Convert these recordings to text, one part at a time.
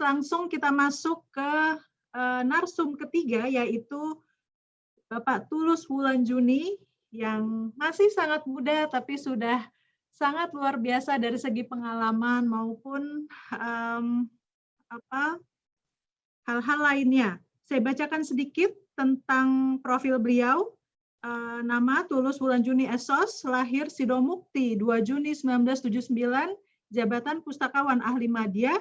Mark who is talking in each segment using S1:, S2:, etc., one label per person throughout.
S1: langsung kita masuk ke narsum ketiga, yaitu Bapak Tulus Wulanjuni yang masih sangat muda tapi sudah sangat luar biasa dari segi pengalaman maupun hal-hal lainnya. Saya bacakan sedikit tentang profil beliau. Nama Tulus Wulanjuni SOS, lahir Sidomukti 2 Juni 1979, jabatan pustakawan ahli madya,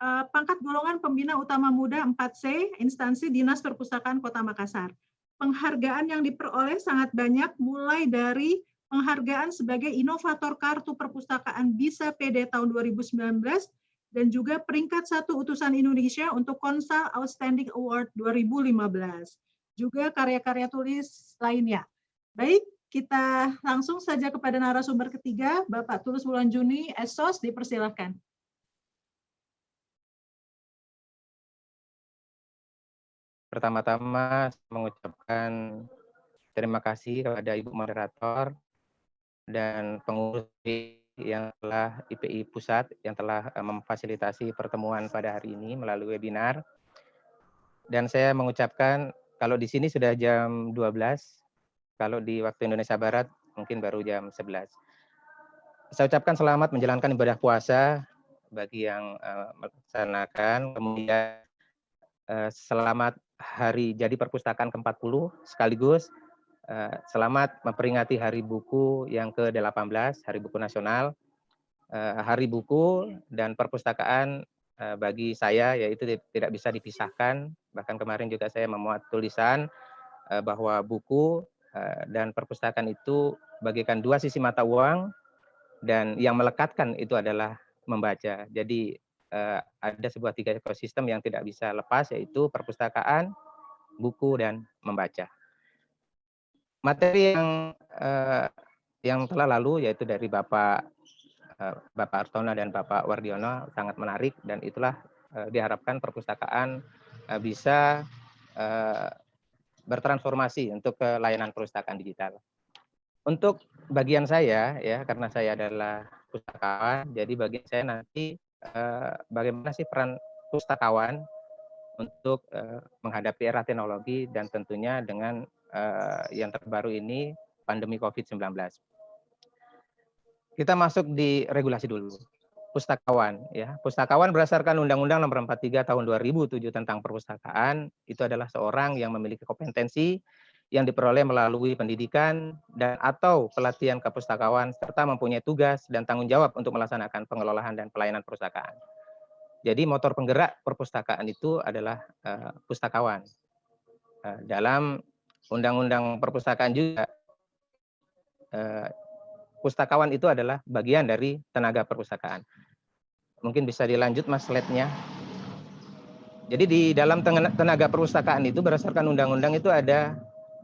S1: pangkat golongan pembina utama muda 4C, instansi Dinas Perpustakaan Kota Makassar. Penghargaan yang diperoleh sangat banyak, mulai dari penghargaan sebagai inovator kartu perpustakaan BISA PD tahun 2019, dan juga peringkat 1 utusan Indonesia untuk Konsal Outstanding Award 2015. Juga karya-karya tulis lainnya. Baik, kita langsung saja kepada narasumber ketiga, Bapak Tulus Wulanjuni SOS, dipersilakan.
S2: Pertama-tama mengucapkan terima kasih kepada Ibu Moderator dan pengurus yang telah IPI Pusat yang telah memfasilitasi pertemuan pada hari ini melalui webinar. Dan saya mengucapkan kalau di sini sudah jam 12, kalau di waktu Indonesia Barat mungkin baru jam 11. Saya ucapkan selamat menjalankan ibadah puasa bagi yang melaksanakan, kemudian selamat Hari Jadi Perpustakaan ke-40 sekaligus selamat memperingati Hari Buku yang ke-18, Hari Buku Nasional. Hari Buku dan perpustakaan bagi saya yaitu tidak bisa dipisahkan. Bahkan kemarin juga saya memuat tulisan bahwa buku dan perpustakaan itu bagaikan dua sisi mata uang, dan yang melekatkan itu adalah membaca. Jadi ada sebuah 3 ekosistem yang tidak bisa lepas, yaitu perpustakaan, buku, dan membaca. Materi yang telah lalu yaitu dari Bapak Artono dan Bapak Wardiono sangat menarik, dan itulah diharapkan perpustakaan bisa bertransformasi untuk ke layanan perpustakaan digital. Untuk bagian saya ya, karena saya adalah pustakawan, jadi bagian saya nanti bagaimana sih peran pustakawan untuk menghadapi era teknologi dan tentunya dengan yang terbaru ini pandemi COVID-19. Kita masuk di regulasi dulu. Pustakawan ya. Pustakawan berdasarkan Undang-Undang Nomor 43 Tahun 2007 tentang perpustakaan itu adalah seorang yang memiliki kompetensi yang diperoleh melalui pendidikan dan atau pelatihan kepustakawan serta mempunyai tugas dan tanggung jawab untuk melaksanakan pengelolaan dan pelayanan perpustakaan. Jadi motor penggerak perpustakaan itu adalah pustakawan. Dalam Undang-Undang Perpustakaan juga pustakawan itu adalah bagian dari tenaga perpustakaan. Mungkin bisa dilanjut Mas slide-nya. Jadi di dalam tenaga perpustakaan itu berdasarkan undang-undang itu ada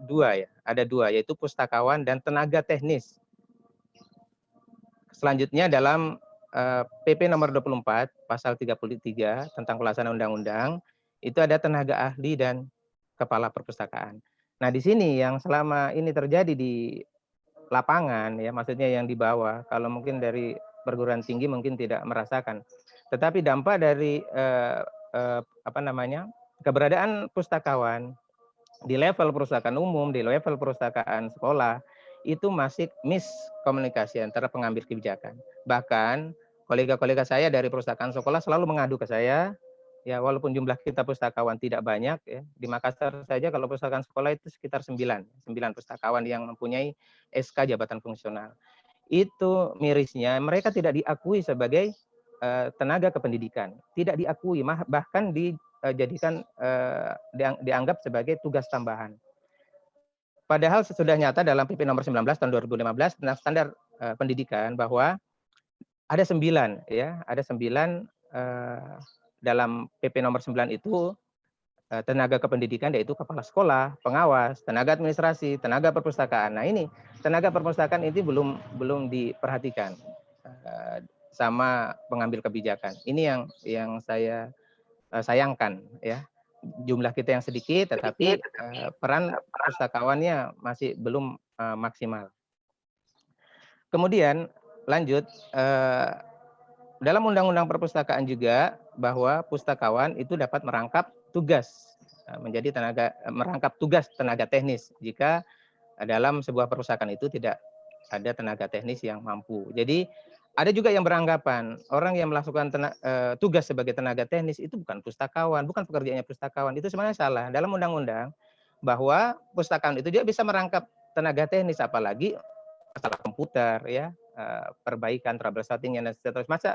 S2: dua, yaitu pustakawan dan tenaga teknis. Selanjutnya dalam PP nomor 24 pasal 33 tentang pelaksanaan undang-undang itu ada tenaga ahli dan kepala perpustakaan. Nah, di sini yang selama ini terjadi di lapangan ya, maksudnya yang di bawah, kalau mungkin dari perguruan tinggi mungkin tidak merasakan. Tetapi dampak dari keberadaan pustakawan di level perpustakaan umum, di level perpustakaan sekolah, itu masih miskomunikasi antara pengambil kebijakan. Bahkan kolega-kolega saya dari perpustakaan sekolah selalu mengadu ke saya, ya walaupun jumlah kita pustakawan tidak banyak, ya di Makassar saja kalau perpustakaan sekolah itu sekitar 9 pustakawan yang mempunyai SK jabatan fungsional. Itu mirisnya mereka tidak diakui sebagai tenaga kependidikan, tidak diakui, bahkan dijadikan dianggap sebagai tugas tambahan. Padahal sesudah nyata dalam PP nomor 19 tahun 2015 tentang standar pendidikan bahwa ada 9 dalam PP nomor 9 itu tenaga kependidikan, yaitu kepala sekolah, pengawas, tenaga administrasi, tenaga perpustakaan. Nah, ini tenaga perpustakaan ini belum diperhatikan sama pengambil kebijakan. Ini yang saya sayangkan ya. Jumlah kita yang sedikit, tetapi peran pustakawannya masih belum maksimal. Kemudian lanjut, dalam Undang-Undang Perpustakaan juga bahwa pustakawan itu dapat merangkap tugas menjadi merangkap tugas tenaga teknis jika dalam sebuah perpustakaan itu tidak ada tenaga teknis yang mampu. Jadi ada juga yang beranggapan orang yang melakukan tugas sebagai tenaga teknis itu bukan pustakawan, bukan pekerjaannya pustakawan. Itu sebenarnya salah. Dalam undang-undang bahwa pustakawan itu juga bisa merangkap tenaga teknis, apalagi masalah komputer ya, perbaikan troubleshooting dan seterusnya. Masa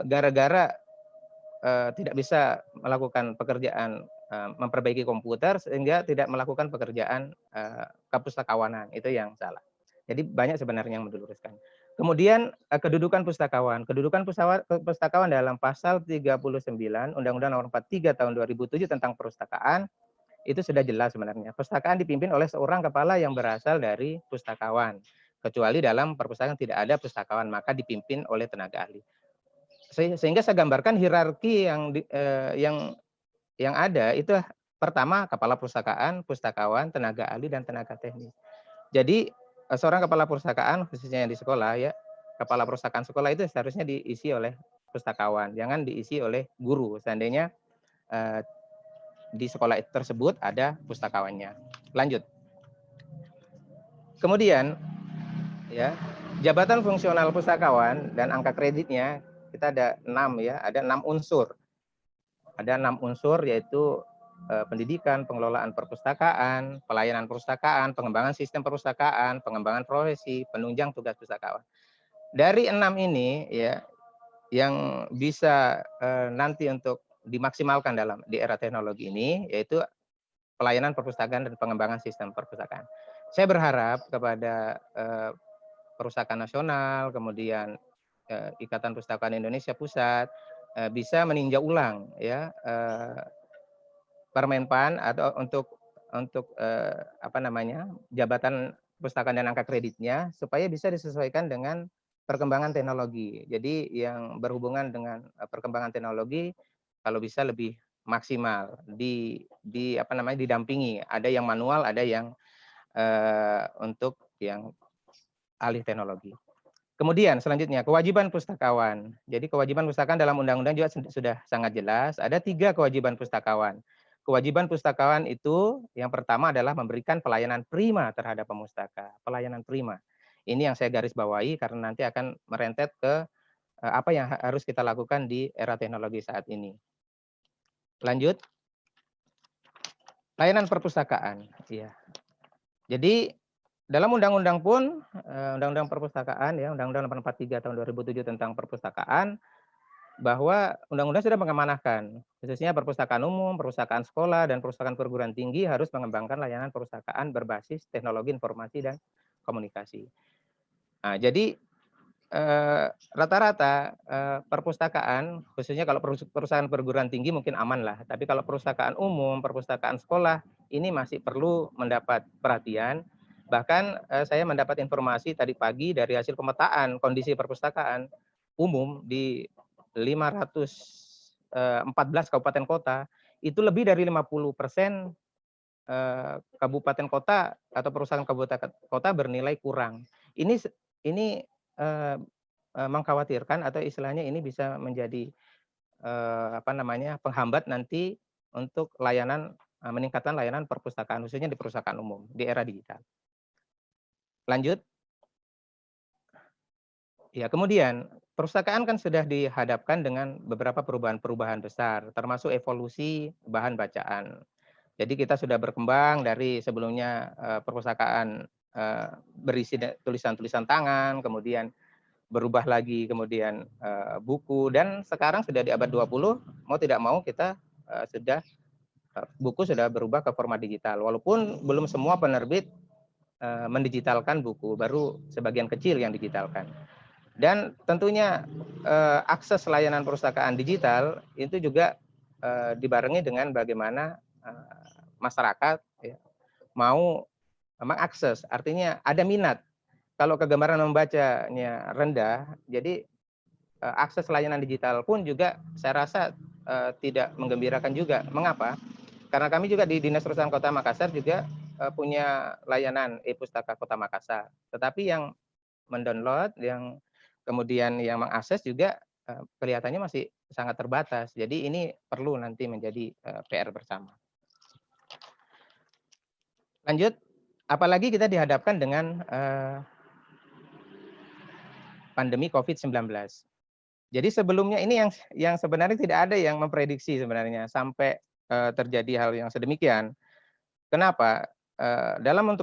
S2: gara-gara tidak bisa melakukan pekerjaan memperbaiki komputer sehingga tidak melakukan pekerjaan kepustakawanan, itu yang salah. Jadi banyak sebenarnya yang diluruskan. Kemudian kedudukan pustakawan. Kedudukan pustakawan dalam pasal 39 Undang-Undang Nomor 43 Tahun 2007 tentang perpustakaan itu sudah jelas sebenarnya. Perpustakaan dipimpin oleh seorang kepala yang berasal dari pustakawan. Kecuali dalam perpustakaan tidak ada pustakawan, maka dipimpin oleh tenaga ahli. Sehingga saya gambarkan hierarki yang ada itu pertama kepala perpustakaan, pustakawan, tenaga ahli dan tenaga teknis. Jadi seorang kepala perpustakaan khususnya yang di sekolah ya, kepala perpustakaan sekolah itu seharusnya diisi oleh pustakawan, jangan diisi oleh guru. Seandainya di sekolah tersebut ada pustakawannya. Lanjut. Kemudian ya, jabatan fungsional pustakawan dan angka kreditnya kita ada 6 ya, ada 6 unsur. Ada 6 unsur yaitu pendidikan, pengelolaan perpustakaan, pelayanan perpustakaan, pengembangan sistem perpustakaan, pengembangan profesi, penunjang tugas pustakawan. Dari 6 ini ya, yang bisa nanti untuk dimaksimalkan di era teknologi ini yaitu pelayanan perpustakaan dan pengembangan sistem perpustakaan. Saya berharap kepada Perpustakaan Nasional, kemudian Ikatan Perpustakaan Indonesia Pusat bisa meninjau ulang ya Permenpan atau untuk apa namanya, jabatan perpustakaan dan angka kreditnya supaya bisa disesuaikan dengan perkembangan teknologi. Jadi yang berhubungan dengan perkembangan teknologi kalau bisa lebih maksimal di apa namanya, didampingi. Ada yang manual, ada yang untuk yang alih teknologi. Kemudian selanjutnya kewajiban pustakawan. Jadi kewajiban pustakawan dalam undang-undang juga sudah sangat jelas. Ada 3 kewajiban pustakawan. Kewajiban pustakawan itu yang pertama adalah memberikan pelayanan prima terhadap pemustaka. Pelayanan prima. Ini yang saya garis bawahi karena nanti akan merentet ke apa yang harus kita lakukan di era teknologi saat ini. Lanjut. Layanan perpustakaan. Iya. Jadi dalam undang-undang pun, Undang-Undang Perpustakaan ya, Undang-Undang 843 tahun 2007 tentang perpustakaan, bahwa undang-undang sudah mengamanahkan, khususnya perpustakaan umum, perpustakaan sekolah, dan perpustakaan perguruan tinggi harus mengembangkan layanan perpustakaan berbasis teknologi informasi dan komunikasi. Nah, jadi rata-rata perpustakaan, khususnya kalau perusahaan perguruan tinggi mungkin aman lah, tapi kalau perpustakaan umum, perpustakaan sekolah, ini masih perlu mendapat perhatian. Bahkan saya mendapat informasi tadi pagi dari hasil pemetaan kondisi perpustakaan umum di 514 kabupaten kota, itu lebih dari 50% kabupaten kota atau perusahaan kabupaten kota bernilai kurang. Ini mengkhawatirkan atau istilahnya ini bisa menjadi apa namanya, penghambat nanti untuk meningkatkan layanan perpustakaan khususnya di perpustakaan umum di era digital. Lanjut. Ya, kemudian perpustakaan kan sudah dihadapkan dengan beberapa perubahan-perubahan besar, termasuk evolusi bahan bacaan. Jadi kita sudah berkembang dari sebelumnya perpustakaan berisi tulisan-tulisan tangan, kemudian berubah lagi, kemudian buku, dan sekarang sudah di abad 20, mau tidak mau kita buku sudah berubah ke format digital. Walaupun belum semua penerbit mendigitalkan buku, baru sebagian kecil yang digitalkan. Dan tentunya akses layanan perpustakaan digital itu juga dibarengi dengan bagaimana masyarakat ya, mau mengakses, artinya ada minat. Kalau kegemaran membacanya rendah, jadi akses layanan digital pun juga saya rasa tidak menggembirakan juga. Mengapa? Karena kami juga di Dinas Perpustakaan Kota Makassar juga punya layanan e-Pustaka Kota Makassar. Tetapi yang mendownload, yang kemudian yang mengakses juga kelihatannya masih sangat terbatas. Jadi ini perlu nanti menjadi PR bersama. Lanjut, apalagi kita dihadapkan dengan pandemi COVID-19. Jadi sebelumnya ini yang sebenarnya tidak ada yang memprediksi sebenarnya sampai terjadi hal yang sedemikian. Kenapa? Dalam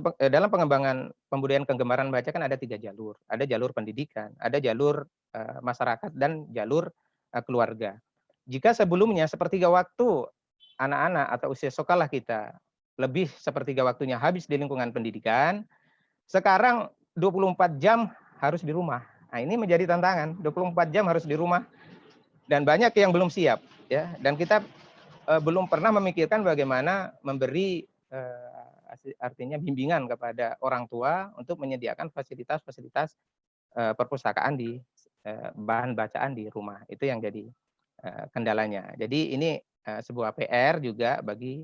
S2: pengembangan pembudayaan kegemaran baca kan ada 3 jalur. Ada jalur pendidikan, ada jalur masyarakat, dan jalur keluarga. Jika sebelumnya sepertiga waktu anak-anak atau usia sekolah kita lebih sepertiga waktunya habis di lingkungan pendidikan, sekarang 24 jam harus di rumah. Nah, ini menjadi tantangan, 24 jam harus di rumah dan banyak yang belum siap ya. Dan kita belum pernah memikirkan bagaimana memberi artinya bimbingan kepada orang tua untuk menyediakan fasilitas-fasilitas perpustakaan di bahan bacaan di rumah. Itu yang jadi kendalanya. Jadi ini sebuah PR juga bagi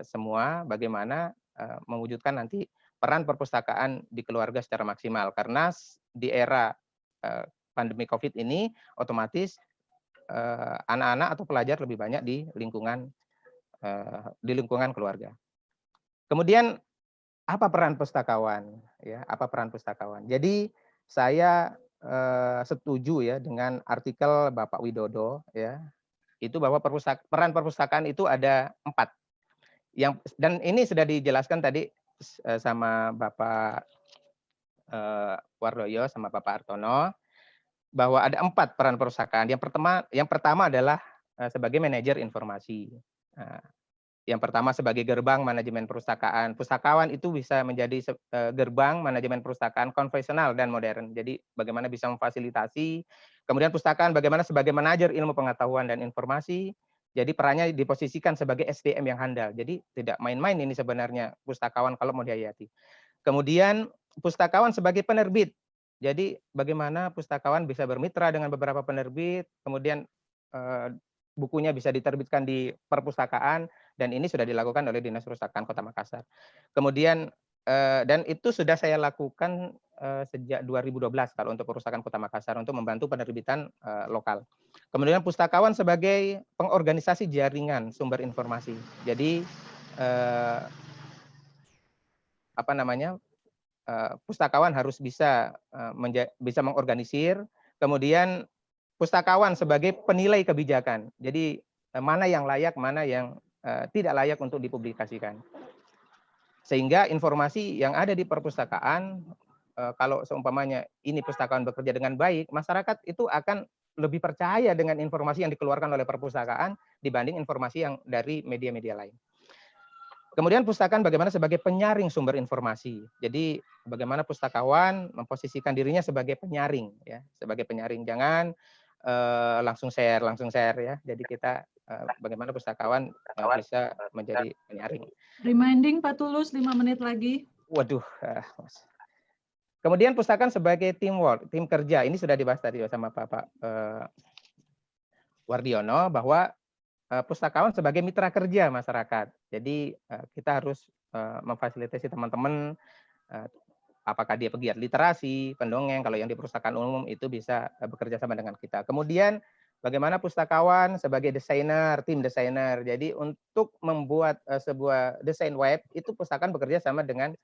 S2: semua bagaimana mewujudkan nanti peran perpustakaan di keluarga secara maksimal, karena di era pandemi COVID ini otomatis anak-anak atau pelajar lebih banyak di lingkungan keluarga. Kemudian apa peran pustakawan? Ya, apa peran pustakawan? Jadi saya setuju ya dengan artikel Bapak Widodo ya, itu bahwa peran perpustakaan itu ada 4. Dan ini sudah dijelaskan tadi sama Bapak Wardoyo sama Bapak Artono, bahwa ada 4 peran perpustakaan. Yang pertama adalah sebagai manajer informasi. Nah, yang pertama sebagai gerbang manajemen perpustakaan. Pustakawan itu bisa menjadi gerbang manajemen perpustakaan konvensional dan modern. Jadi bagaimana bisa memfasilitasi. Kemudian pustakaan bagaimana sebagai manajer ilmu pengetahuan dan informasi. Jadi perannya diposisikan sebagai SDM yang handal. Jadi tidak main-main ini sebenarnya pustakawan kalau mau dihayati. Kemudian pustakawan sebagai penerbit. Jadi bagaimana pustakawan bisa bermitra dengan beberapa penerbit, kemudian bukunya bisa diterbitkan di perpustakaan, dan ini sudah dilakukan oleh Dinas Perpustakaan Kota Makassar. Kemudian dan itu sudah saya lakukan sejak 2012 kalau untuk Perpustakaan Kota Makassar untuk membantu penerbitan lokal. Kemudian pustakawan sebagai pengorganisasi jaringan sumber informasi. Jadi apa namanya? Pustakawan harus bisa mengorganisir, kemudian pustakawan sebagai penilai kebijakan. Jadi mana yang layak, mana yang tidak layak untuk dipublikasikan. Sehingga informasi yang ada di perpustakaan, kalau seumpamanya ini pustakawan bekerja dengan baik, masyarakat itu akan lebih percaya dengan informasi yang dikeluarkan oleh perpustakaan dibanding informasi yang dari media-media lain. Kemudian pustakaan bagaimana sebagai penyaring sumber informasi. Jadi bagaimana pustakawan memposisikan dirinya sebagai penyaring ya, sebagai penyaring, jangan langsung share ya. Jadi kita bagaimana pustakawan bisa menjadi penyaring.
S1: Reminding Pak Tulus 5 menit lagi.
S2: Waduh. Kemudian pustakaan sebagai teamwork, tim kerja. Ini sudah dibahas tadi sama Bapak Wardiono bahwa pustakawan sebagai mitra kerja masyarakat. Jadi kita harus memfasilitasi teman-teman, apakah dia pegiat literasi, pendongeng, kalau yang di perpustakaan umum itu bisa bekerja sama dengan kita. Kemudian bagaimana pustakawan sebagai desainer, tim desainer. Jadi untuk membuat sebuah desain web itu pustakaan bekerja sama dengan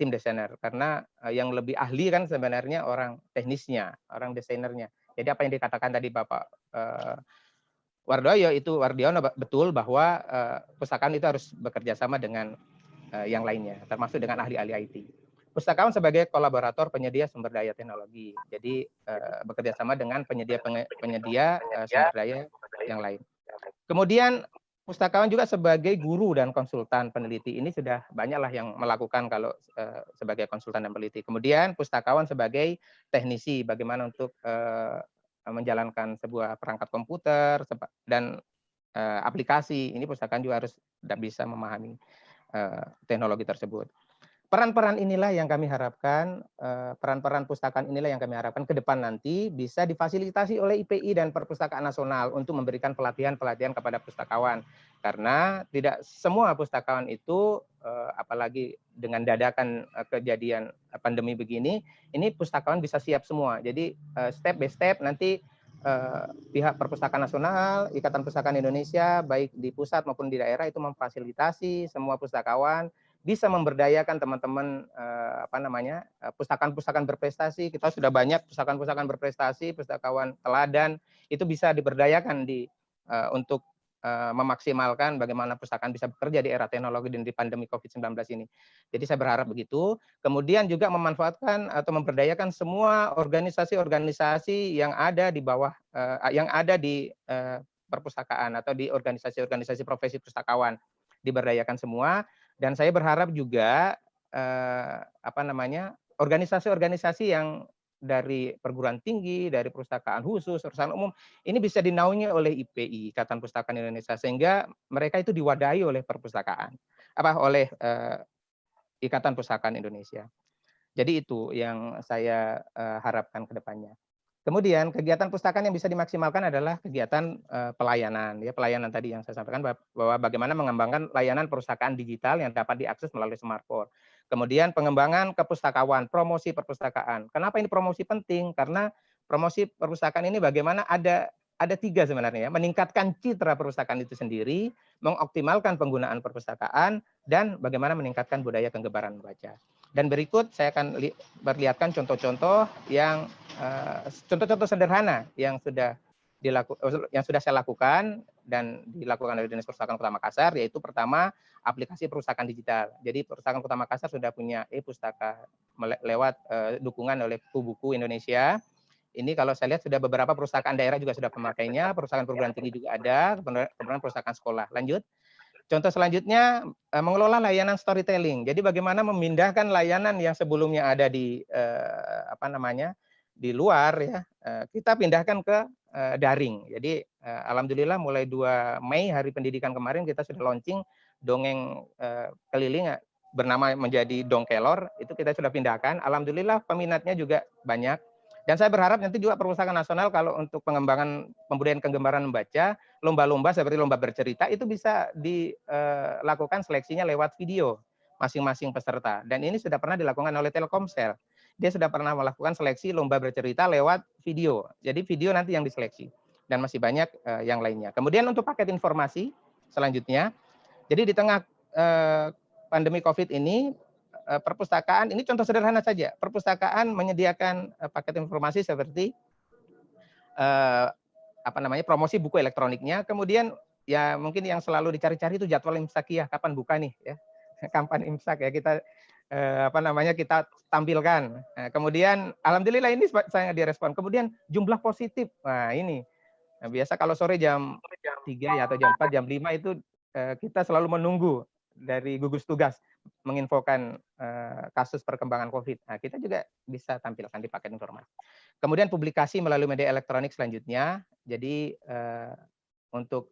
S2: tim desainer, karena yang lebih ahli kan sebenarnya orang teknisnya, orang desainernya. Jadi apa yang dikatakan tadi Bapak Wardiono betul bahwa pustakaan itu harus bekerja sama dengan yang lainnya, termasuk dengan ahli-ahli IT. Pustakawan sebagai kolaborator penyedia sumber daya teknologi, jadi bekerja sama dengan penyedia sumber daya yang lain. Kemudian pustakawan juga sebagai guru dan konsultan peneliti, ini sudah banyaklah yang melakukan kalau sebagai konsultan dan peneliti. Kemudian pustakawan sebagai teknisi, bagaimana untuk menjalankan sebuah perangkat komputer dan aplikasi. Ini pustakaan juga harus bisa memahami teknologi tersebut. peran-peran inilah yang kami harapkan, peran-peran pustakaan inilah yang kami harapkan ke depan nanti bisa difasilitasi oleh IPI dan Perpustakaan Nasional untuk memberikan pelatihan-pelatihan kepada pustakawan. Karena tidak semua pustakawan itu, apalagi dengan dadakan kejadian pandemi begini, ini pustakawan bisa siap semua. Jadi step by step nanti pihak Perpustakaan Nasional, Ikatan Pustakaan Indonesia, baik di pusat maupun di daerah itu memfasilitasi semua pustakawan bisa memberdayakan teman-teman pustakaan-pustakaan berprestasi. Kita sudah banyak pustakaan-pustakaan berprestasi, pustakawan teladan itu bisa diberdayakan untuk memaksimalkan bagaimana pustakaan bisa bekerja di era teknologi dan di pandemi COVID-19 ini. Jadi saya berharap begitu. Kemudian juga memanfaatkan atau memberdayakan semua organisasi-organisasi yang ada di bawah yang ada di perpustakaan atau di organisasi-organisasi profesi pustakawan diberdayakan semua. Dan saya berharap juga organisasi-organisasi yang dari perguruan tinggi, dari perpustakaan khusus, perusahaan umum, ini bisa dinaungi oleh IPI, Ikatan Pustakaan Indonesia, sehingga mereka itu diwadahi oleh perpustakaan, oleh Ikatan Pustakaan Indonesia. Jadi itu yang saya harapkan ke depannya. Kemudian kegiatan pustakaan yang bisa dimaksimalkan adalah kegiatan pelayanan. Ya, pelayanan tadi yang saya sampaikan bahwa bagaimana mengembangkan layanan perpustakaan digital yang dapat diakses melalui smartphone. Kemudian pengembangan kepustakawan, promosi perpustakaan. Kenapa ini promosi penting? Karena promosi perpustakaan ini bagaimana ada tiga sebenarnya ya, meningkatkan citra perpustakaan itu sendiri, mengoptimalkan penggunaan perpustakaan, dan bagaimana meningkatkan budaya kegemaran membaca. Dan berikut saya akan perlihatkan contoh-contoh yang contoh-contoh sederhana yang sudah saya lakukan dan dilakukan oleh Dinas Perpustakaan Kota Makassar, yaitu pertama aplikasi perpustakaan digital. Jadi Perpustakaan Kota Makassar sudah punya e-pustaka lewat dukungan oleh Buku Indonesia. Ini kalau saya lihat sudah beberapa perpustakaan daerah juga sudah memakainya, perpustakaan perguruan tinggi juga ada, kemudian perpustakaan sekolah. Lanjut. Contoh selanjutnya mengelola layanan storytelling. Jadi bagaimana memindahkan layanan yang sebelumnya ada di di luar ya, kita pindahkan ke daring. Jadi alhamdulillah mulai 2 Mei Hari Pendidikan kemarin kita sudah launching dongeng keliling bernama menjadi Dongkelor, itu kita sudah pindahkan. Alhamdulillah peminatnya juga banyak. Dan saya berharap nanti juga Perpustakaan Nasional kalau untuk pengembangan pembudayaan kegemaran membaca, lomba-lomba seperti lomba bercerita itu bisa dilakukan seleksinya lewat video masing-masing peserta. Dan ini sudah pernah dilakukan oleh Telkomsel. Dia sudah pernah melakukan seleksi lomba bercerita lewat video. Jadi video nanti yang diseleksi. Dan masih banyak yang lainnya. Kemudian untuk paket informasi selanjutnya, jadi di tengah pandemi COVID ini, perpustakaan, ini contoh sederhana saja, perpustakaan menyediakan paket informasi seperti promosi buku elektroniknya, kemudian ya mungkin yang selalu dicari-cari itu jadwal imsakiyah, kapan buka nih ya, kapan imsak ya kita kita tampilkan. Nah, kemudian alhamdulillah ini saya direspon. Kemudian jumlah positif. Nah, ini. Nah, biasa kalau sore jam 3 ya atau jam 4, jam 5 itu kita selalu menunggu dari gugus tugas menginfokan kasus perkembangan COVID. Nah, kita juga bisa tampilkan di paket informasi. Kemudian publikasi melalui media elektronik selanjutnya. Jadi untuk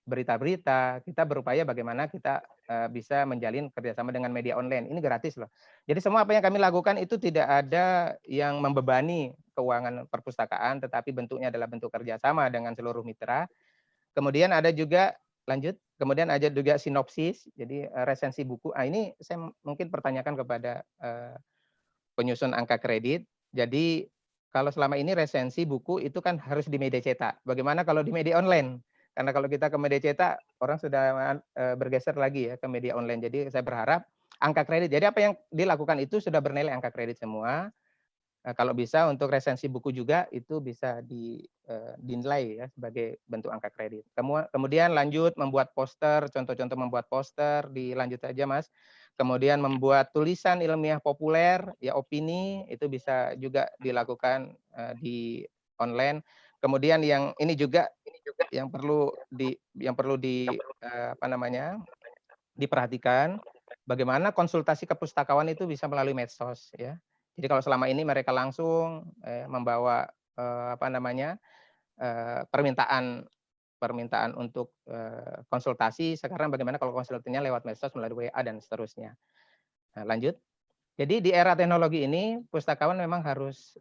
S2: berita-berita, kita berupaya bagaimana kita bisa menjalin kerjasama dengan media online. Ini gratis loh. Jadi semua apa yang kami lakukan itu tidak ada yang membebani keuangan perpustakaan, tetapi bentuknya adalah bentuk kerjasama dengan seluruh mitra. Kemudian ada juga kemudian ada juga sinopsis, jadi resensi buku. Nah, ini saya mungkin pertanyakan kepada penyusun angka kredit. Jadi kalau selama ini resensi buku itu kan harus di media cetak. Bagaimana kalau di media online? Karena kalau kita ke media cetak, orang sudah bergeser lagi ya ke media online. Jadi saya berharap angka kredit. Jadi apa yang dilakukan itu sudah bernilai angka kredit semua. Kalau bisa untuk resensi buku juga itu bisa dinilai ya sebagai bentuk angka kredit. Kemudian lanjut membuat poster, contoh-contoh membuat poster, dilanjut aja Mas. Kemudian membuat tulisan ilmiah populer, ya opini, itu bisa juga dilakukan di online. Kemudian yang ini juga yang perlu diperhatikan, bagaimana konsultasi kepustakawan itu bisa melalui medsos ya. Jadi kalau selama ini mereka langsung membawa permintaan untuk konsultasi, sekarang bagaimana kalau konsultasinya lewat medsos melalui WA dan seterusnya. Nah, lanjut. Jadi di era teknologi ini pustakawan memang harus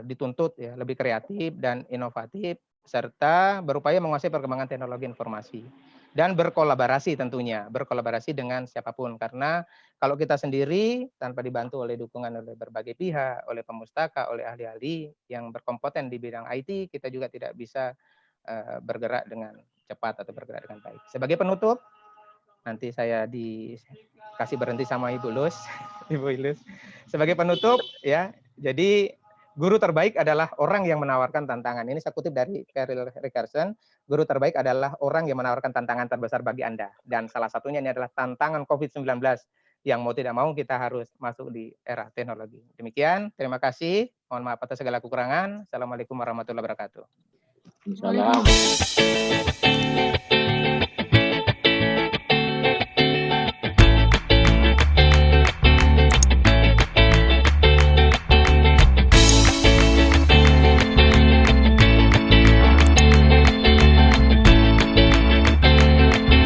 S2: dituntut ya lebih kreatif dan inovatif serta berupaya menguasai perkembangan teknologi informasi dan berkolaborasi tentunya, berkolaborasi dengan siapapun karena kalau kita sendiri tanpa dibantu oleh dukungan oleh berbagai pihak, oleh pemustaka, oleh ahli-ahli yang berkompeten di bidang IT, kita juga tidak bisa bergerak dengan cepat atau bergerak dengan baik. Sebagai penutup, nanti saya dikasih berhenti sama Ibu Lus, Ibu Ilus. Sebagai penutup ya, jadi guru terbaik adalah orang yang menawarkan tantangan. Ini saya kutip dari Carol Rickerson, guru terbaik adalah orang yang menawarkan tantangan terbesar bagi Anda. Dan salah satunya ini adalah tantangan COVID-19 yang mau tidak mau kita harus masuk di era teknologi. Demikian, terima kasih. Mohon maaf atas segala kekurangan. Assalamualaikum warahmatullahi wabarakatuh.
S3: Salam.